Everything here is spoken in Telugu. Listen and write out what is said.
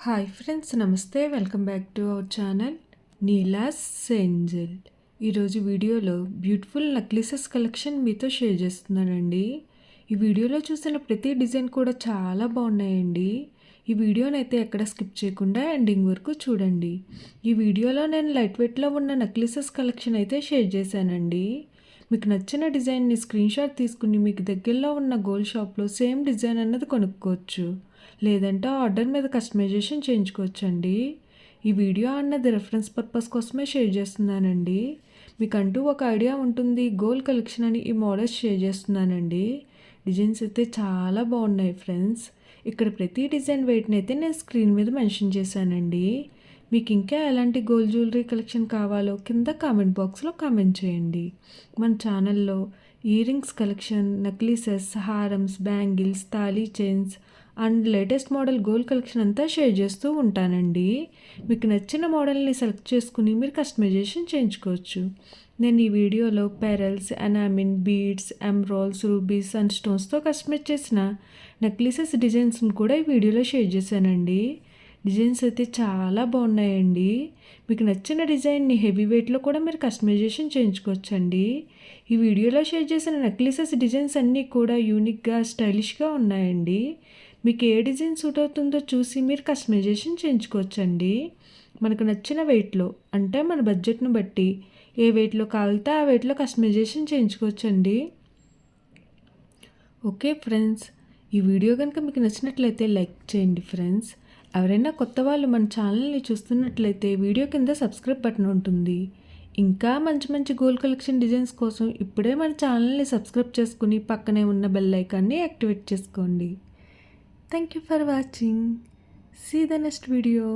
హాయ్ ఫ్రెండ్స్, నమస్తే. Welcome back to our channel Neela's Angel. ఈరోజు వీడియోలో బ్యూటిఫుల్ నెక్లెసెస్ కలెక్షన్ మీతో షేర్ చేస్తున్నానండి. ఈ వీడియోలో చూసిన ప్రతి డిజైన్ కూడా చాలా బాగున్నాయండి. ఈ వీడియోనైతే ఎక్కడ స్కిప్ చేయకుండా ఎండింగ్ వరకు చూడండి. ఈ వీడియోలో నేను లైట్ వెయిట్లో ఉన్న నెక్లెసెస్ కలెక్షన్ అయితే షేర్ చేశానండి. మీకు నచ్చిన డిజైన్ని స్క్రీన్ షాట్ తీసుకుని మీకు దగ్గరలో ఉన్న గోల్డ్ షాప్లో సేమ్ డిజైన్ అన్నది కొనుక్కోవచ్చు, లేదంటే ఆర్డర్ మీద కస్టమైజేషన్ చేయించుకోవచ్చండి. ఈ వీడియో అన్నది రెఫరెన్స్ పర్పస్ కోసమే షేర్ చేస్తున్నానండి. మీకంటూ ఒక ఐడియా ఉంటుంది గోల్డ్ కలెక్షన్ అని ఈ మోడల్స్ షేర్ చేస్తున్నానండి. డిజైన్స్ అయితే చాలా బాగున్నాయి ఫ్రెండ్స్. ఇక్కడ ప్రతి డిజైన్ వెయిట్ని అయితే నేను స్క్రీన్ మీద మెన్షన్ చేశానండి. మీకు ఇంకా ఎలాంటి గోల్డ్ జ్యువెలరీ కలెక్షన్ కావాలో కింద కామెంట్ బాక్స్లో కామెంట్ చేయండి. మన ఛానల్లో ఇయర్ రింగ్స్ కలెక్షన్, నెక్లెసెస్, హారమ్స్, బ్యాంగిల్స్, తాళీ chains and latest model gold collection అంతా షేర్ చేస్తూ ఉంటానండి. మీకు నచ్చిన మోడల్ని సెలెక్ట్ చేసుకుని మీరు కస్టమైజేషన్ చేయించుకోవచ్చు. నేను ఈ వీడియోలో pearls, enamel, beads, emeralds, rubies and స్టోన్స్తో కస్టమైజ్ చేసిన నెక్లెసెస్ డిజైన్స్ని కూడా ఈ వీడియోలో షేర్ చేశానండి. డిజైన్స్ అయితే చాలా బాగున్నాయండి. మీకు నచ్చిన డిజైన్ని హెవీ వెయిట్లో కూడా మీరు కస్టమైజేషన్ చేయించుకోవచ్చండి. ఈ వీడియోలో షేర్ చేసిన నెక్లెసెస్ డిజైన్స్ అన్నీ కూడా యూనిక్గా, స్టైలిష్గా ఉన్నాయండి. మీకు ఏ డిజైన్ సూట్ అవుతుందో చూసి మీరు కస్టమైజేషన్ చేయించుకోవచ్చండి. మనకు నచ్చిన వెయిట్లో, అంటే మన బడ్జెట్ను బట్టి ఏ వెయిట్లో కావాలితే ఆ వెయిట్లో కస్టమైజేషన్ చేయించుకోవచ్చండి. ఓకే ఫ్రెండ్స్, ఈ వీడియో కనుక మీకు నచ్చినట్లయితే లైక్ చేయండి ఫ్రెండ్స్. ఎవరైనా కొత్త వాళ్ళు మన ఛానల్ని చూస్తున్నట్లయితే వీడియో కింద సబ్స్క్రైబ్ బటన్ ఉంటుంది. ఇంకా మంచి మంచి గోల్డ్ కలెక్షన్ డిజైన్స్ కోసం ఇప్పుడే మన ఛానల్ని సబ్స్క్రైబ్ చేసుకుని పక్కనే ఉన్న బెల్ ఐకాన్ని యాక్టివేట్ చేసుకోండి. Thank you for watching. See the next video.